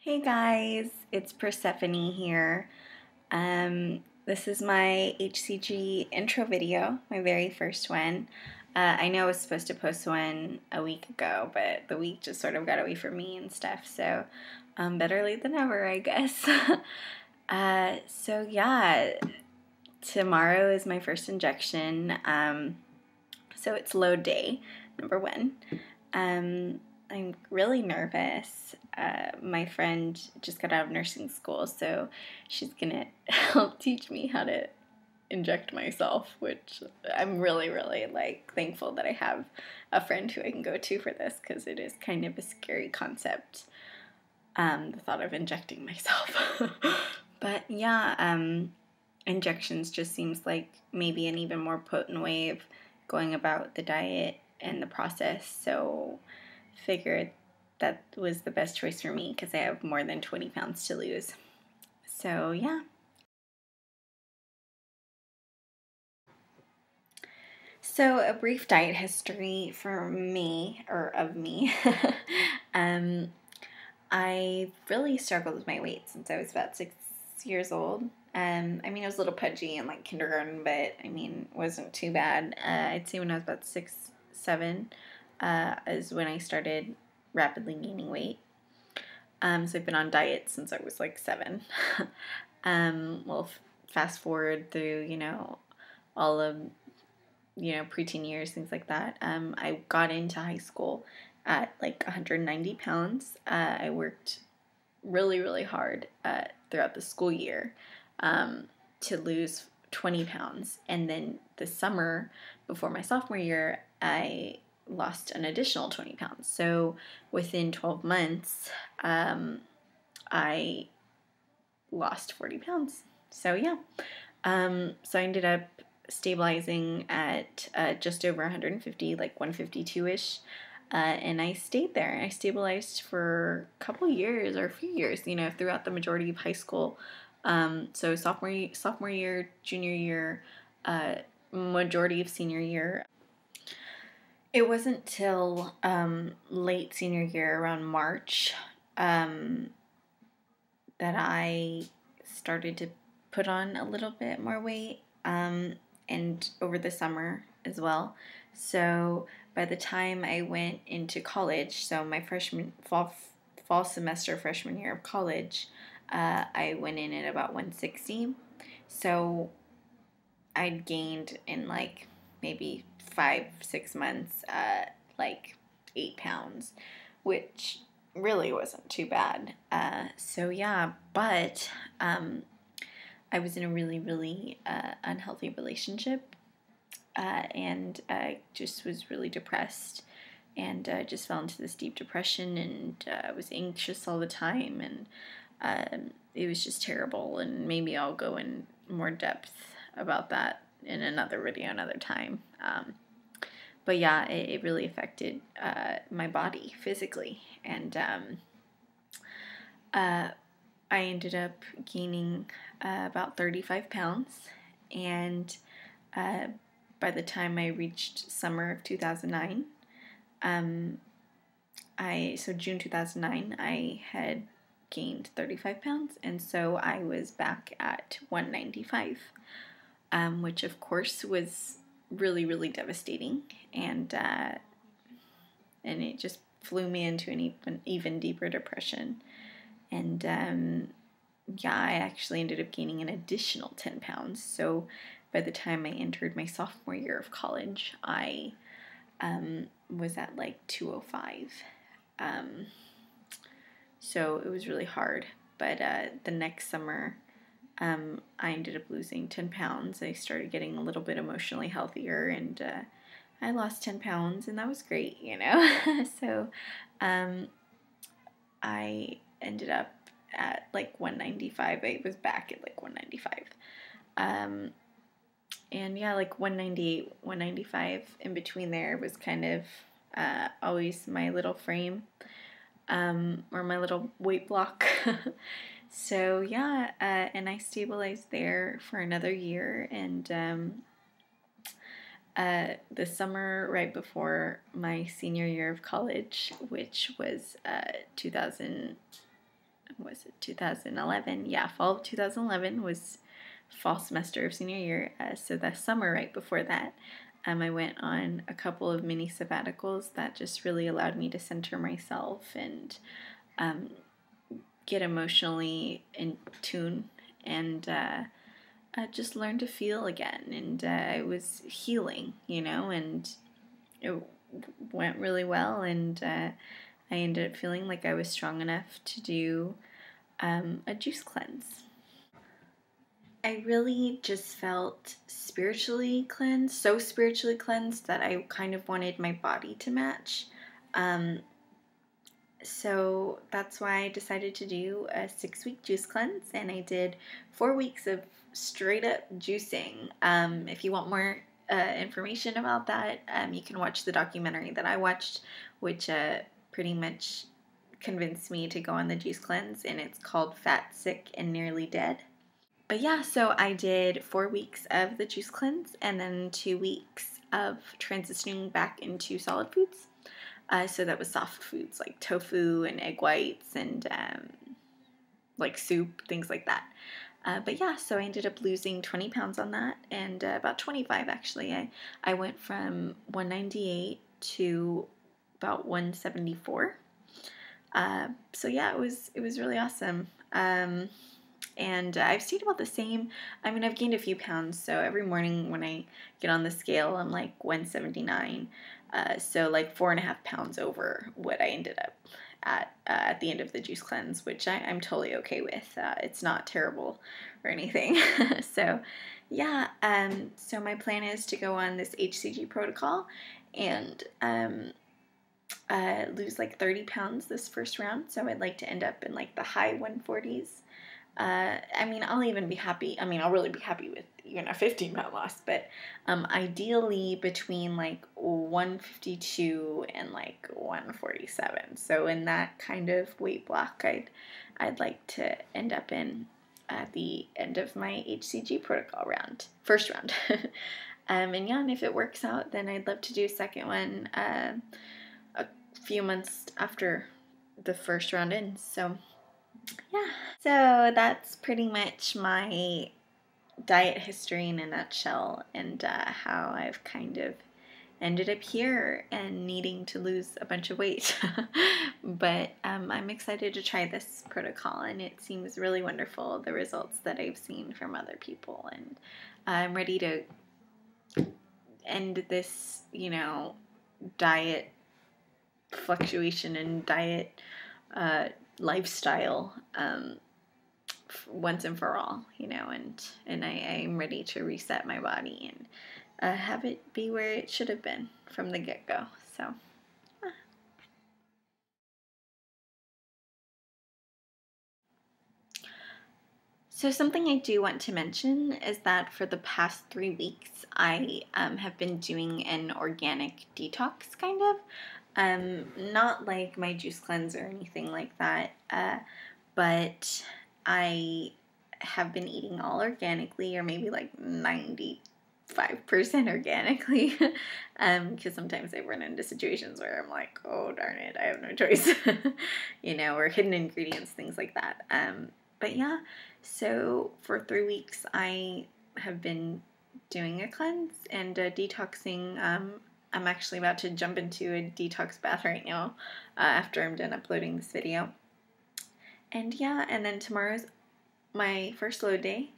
Hey guys, it's Persephone here. This is my HCG intro video, my very first one. I know I was supposed to post one a week ago, but the week just sort of got away from me and stuff, so better late than never, I guess. So yeah, tomorrow is my first injection. So it's load day, number one. I'm really nervous. My friend just got out of nursing school, so she's gonna help teach me how to inject myself, which I'm really thankful that I have a friend who I can go to for this, because it is kind of a scary concept, the thought of injecting myself. But yeah, injections just seems like maybe an even more potent way of going about the diet and the process, so figured that was the best choice for me because I have more than 20 pounds to lose. So yeah. So a brief diet history for me, or of me. I really struggled with my weight since I was about 6 years old. I mean, I was a little pudgy in like kindergarten, but I mean, it wasn't too bad. I'd say when I was about 6, 7, is when I started rapidly gaining weight. So I've been on diet since I was like 7. Well, fast forward through, all of, preteen years, things like that. I got into high school at like 190 pounds. I worked really, really hard throughout the school year to lose 20 pounds. And then the summer before my sophomore year, I lost an additional 20 pounds. So within 12 months, I lost 40 pounds. So yeah. So I ended up stabilizing at just over 150, like 152-ish. And I stayed there. I stabilized for a couple years or a few years, throughout the majority of high school. So sophomore year, junior year, majority of senior year. It wasn't till late senior year, around March, that I started to put on a little bit more weight, and over the summer as well. So by the time I went into college, so my fall semester freshman year of college, I went in at about 160. So I'd gained in like maybe 5-6 months, like 8 pounds, which really wasn't too bad. So yeah, but I was in a really, really unhealthy relationship, and I just was really depressed, and just fell into this deep depression, and I was anxious all the time, and it was just terrible. And maybe I'll go in more depth about that in another video another time. But yeah, it really affected my body physically, and I ended up gaining about 35 pounds, and by the time I reached summer of 2009, so June 2009, I had gained 35 pounds, and so I was back at 195, which of course was really, really devastating, and it just flew me into an even deeper depression. And yeah, I actually ended up gaining an additional 10 pounds. So by the time I entered my sophomore year of college, I was at like 205. So it was really hard. But the next summer, I ended up losing 10 pounds. I started getting a little bit emotionally healthier, and I lost 10 pounds, and that was great, So I ended up at like 195. I was back at like 195. And yeah, like 198, 195, in between there was kind of always my little frame, or my little weight block. So yeah, and I stabilized there for another year, and the summer right before my senior year of college, which was was it 2011? Yeah, fall of 2011 was fall semester of senior year. So the summer right before that, I went on a couple of mini sabbaticals that just really allowed me to center myself and get emotionally in tune and just learn to feel again. And it was healing, and it went really well. And I ended up feeling like I was strong enough to do a juice cleanse. I really just felt spiritually cleansed, so spiritually cleansed that I kind of wanted my body to match. So that's why I decided to do a 6-week juice cleanse, and I did 4 weeks of straight up juicing. If you want more information about that, you can watch the documentary that I watched, which pretty much convinced me to go on the juice cleanse, and it's called Fat, Sick, and Nearly Dead. But yeah, so I did 4 weeks of the juice cleanse and then 2 weeks of transitioning back into solid foods. So that was soft foods like tofu and egg whites and like soup, things like that. But yeah, so I ended up losing 20 pounds on that, and about 25 actually. I went from 198 to about 174. So yeah, it was really awesome. And I've stayed about the same. I mean, I've gained a few pounds, so every morning when I get on the scale, I'm like 179. So like 4.5 pounds over what I ended up at the end of the juice cleanse, which I'm totally okay with. It's not terrible or anything. So yeah, so my plan is to go on this HCG protocol and lose like 30 pounds this first round. So I'd like to end up in like the high 140s. I mean, I'll really be happy with even a 15-pound loss, but ideally between like 152 and like 147. So in that kind of weight block, I'd like to end up in at the end of my HCG protocol first round. And yeah, and if it works out, then I'd love to do a second one a few months after the first round ends. So yeah, so that's pretty much my diet history in a nutshell, and how I've kind of ended up here and needing to lose a bunch of weight. But I'm excited to try this protocol, and it seems really wonderful, the results that I've seen from other people, and I'm ready to end this, diet fluctuation and diet lifestyle once and for all, and I'm ready to reset my body and have it be where it should have been from the get-go. So something I do want to mention is that for the past 3 weeks, I have been doing an organic detox, kind of. Not like my juice cleanse or anything like that, but I have been eating all organically, or maybe like 95% organically, because sometimes I run into situations where I'm like, oh darn it, I have no choice, or hidden ingredients, things like that. But yeah, so for 3 weeks I have been doing a cleanse and detoxing. I'm actually about to jump into a detox bath right now after I'm done uploading this video. And yeah, and then tomorrow's my first load day,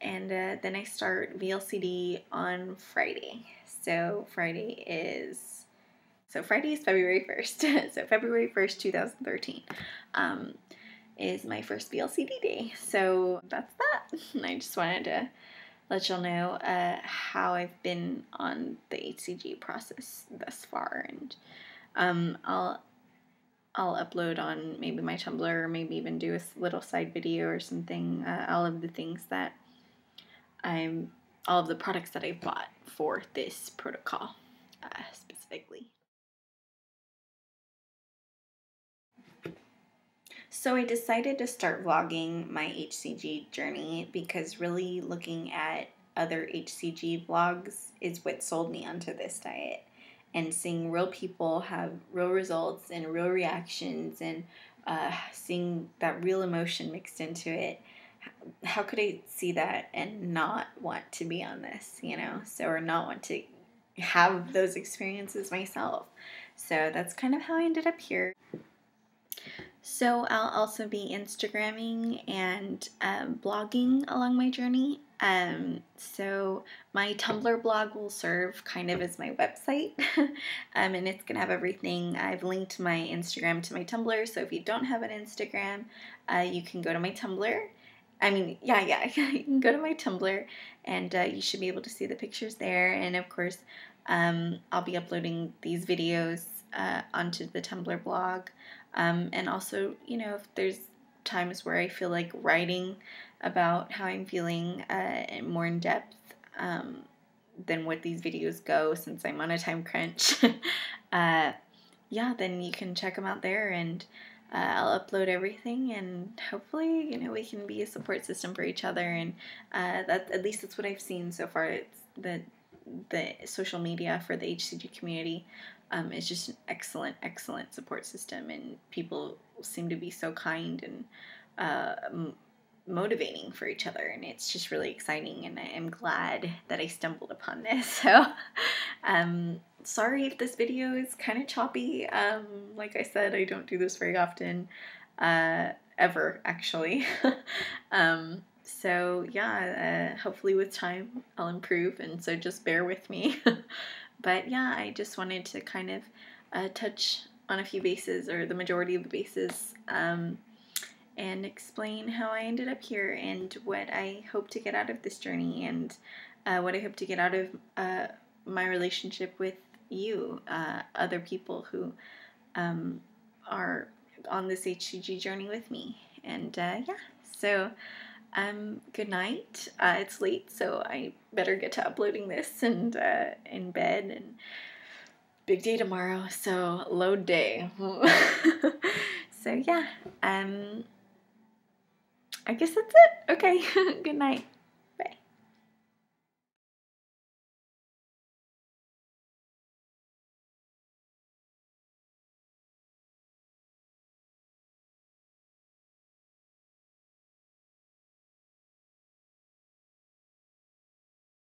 and then I start VLCD on Friday. So Friday is February 1st. So February 1st, 2013 is my first VLCD day. So that's that. And I just wanted to let y'all know how I've been on the HCG process thus far, and I'll upload on maybe my Tumblr, or maybe even do a little side video or something, all of the things that all of the products that I've bought for this protocol specifically. So I decided to start vlogging my HCG journey because really looking at other HCG vlogs is what sold me onto this diet. And seeing real people have real results and real reactions and seeing that real emotion mixed into it. How could I see that and not want to be on this, so, or not want to have those experiences myself? So that's kind of how I ended up here. So I'll also be Instagramming and blogging along my journey. So my Tumblr blog will serve kind of as my website, and it's going to have everything. I've linked my Instagram to my Tumblr, so if you don't have an Instagram, you can go to my Tumblr. You can go to my Tumblr, and you should be able to see the pictures there. And of course, I'll be uploading these videos onto the Tumblr blog. And also, if there's times where I feel like writing about how I'm feeling more in depth than what these videos go, since I'm on a time crunch, then you can check them out there, and I'll upload everything, and hopefully, we can be a support system for each other. And at least that's what I've seen so far. It's the social media for the HCG community is just an excellent support system, and people seem to be so kind and motivating for each other, and it's just really exciting, and I'm glad that I stumbled upon this. So sorry if this video is kind of choppy. Like I said, I don't do this very often, ever actually. So yeah, hopefully with time I'll improve, and so just bear with me. But yeah, I just wanted to kind of touch on a few bases, or the majority of the bases, and explain how I ended up here, and what I hope to get out of this journey, and what I hope to get out of my relationship with you, other people who are on this HCG journey with me. And so good night. It's late, so I better get to uploading this, and in bed, and big day tomorrow, so load day. So yeah, I guess that's it. Okay, good night.